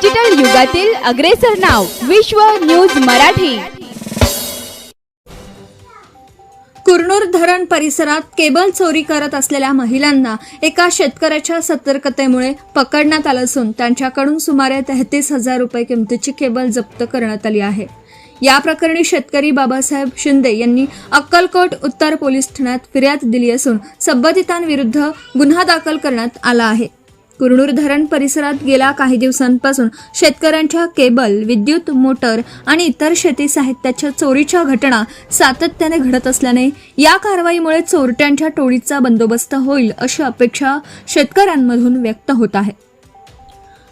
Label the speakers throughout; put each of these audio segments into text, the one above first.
Speaker 1: Digital युगातील अग्रेसर नाव विश्व न्यूज मराठी।
Speaker 2: कुरनूर धरण परिसरात केबल चोरी करत असलेल्या महिलांना एका शेतकऱ्याच्या सतर्कतेमुळे पकडण्यात आलं असून त्यांच्याकडून सुमारे 33,000 रुपये किमतीची केबल जप्त करण्यात आली आहे। या प्रकरणी शेतकरी बाबासाहेब शिंदे यांनी अक्कलकोट उत्तर पोलीस ठाण्यात फिर्याद दिली असून संबंधितांविरुद्ध गुन्हा दाखल करण्यात आला आहे। कुरनूर धरण परिसरात गेल्या काही दिवसांपासून शेतकऱ्यांच्या केबल, विद्युत मोटर आणि इतर शेती साहित्याच्या चोरीच्या घटना सातत्याने घडत असल्याने या कारवाईमुळे चोरट्यांच्या टोळीचा बंदोबस्त होईल अशी अपेक्षा शेतकऱ्यांमधून व्यक्त होत आहे।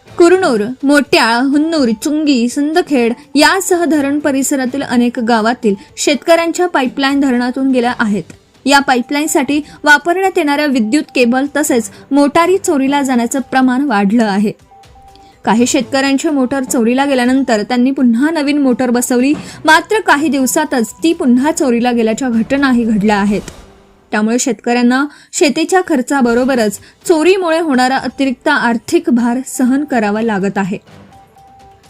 Speaker 2: कुरनूर, मोट्याळ, हुन्नूर, चुंगी, सिंदखेड यासह धरण परिसरातील अनेक गावातील शेतकऱ्यांच्या पाईपलाईन धरणातून गेल्या आहेत। या पाईपलाईनसाठी वापरण्यात येणाऱ्या विद्युत केबल तसेच मोटारी चोरीला जाण्याचं प्रमाण वाढलं आहे। काही शेतकऱ्यांची मोटर चोरीला गेल्यानंतर त्यांनी पुन्हा नवीन मोटर बसवली, मात्र काही दिवसातच ती पुन्हा चोरीला गेल्याच्या घटनाही घडल्या आहेत। त्यामुळे शेतकऱ्यांना शेतीच्या खर्चाबरोबरच चोरीमुळे होणारा अतिरिक्त आर्थिक भार सहन करावा लागत आहे।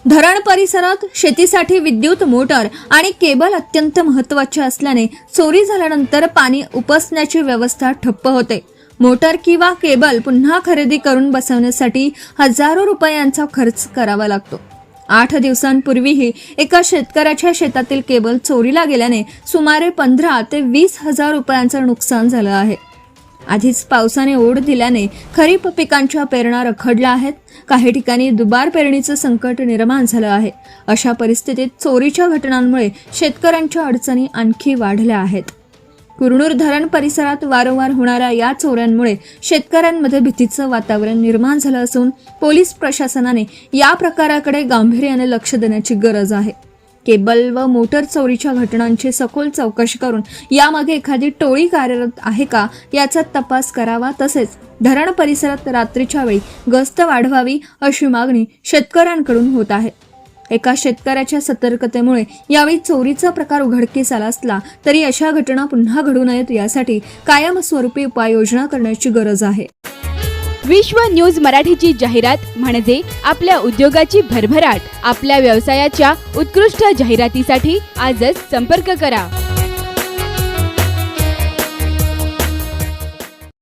Speaker 2: धरण परिसरात शेतीसाठी विद्युत मोटर आणि केबल अत्यंत महत्त्वाचे असल्याने चोरी झाल्यानंतर पाणी उपसण्याची व्यवस्था ठप्प होते। मोटर किंवा केबल पुन्हा खरेदी करून बसवण्यासाठी हजारो रुपयांचा खर्च करावा लागतो। 8 दिवसांपूर्वीही एका शेतकऱ्याच्या शेतातील केबल चोरीला गेल्याने सुमारे 15 ते 20,000 रुपयांचं नुकसान झालं आहे। आधीच पावसाने ओढ दिल्याने खरीप पिकांच्या पेरण्या रखडल्या आहेत। काही ठिकाणी दुबार पेरणीचं संकट निर्माण झालं आहे। अशा परिस्थितीत चोरीच्या घटनांमुळे शेतकऱ्यांच्या अडचणी आणखी वाढल्या आहेत। कुरनूर धरण परिसरात वारंवार होणाऱ्या या चोऱ्यांमुळे शेतकऱ्यांमध्ये भीतीचं वातावरण निर्माण झालं असून पोलीस प्रशासनाने या प्रकाराकडे गांभीर्याने लक्ष देण्याची गरज आहे। केबल व मोटर चोरीच्या घटनांची सखोल चौकशी करून यामागे एखादी टोळी कार्यरत आहे का याचा तपास करावा, तसेच धरण परिसरात रात्रीच्या वेळी गस्त वाढवावी अशी मागणी शेतकऱ्यांकडून होत आहे। एका शेतकऱ्याच्या सतर्कतेमुळे यावेळी चोरीचा प्रकार उघडकीस आला असला तरी अशा घटना पुन्हा घडू नयेत यासाठी कायमस्वरूपी उपाययोजना करण्याची गरज आहे।
Speaker 1: विश्व न्यूज मराठीची जाहिरात म्हणजे आपल्या उद्योगाची भरभराट। आपल्या व्यवसायाच्या उत्कृष्ट जाहिरातीसाठी आजच संपर्क करा।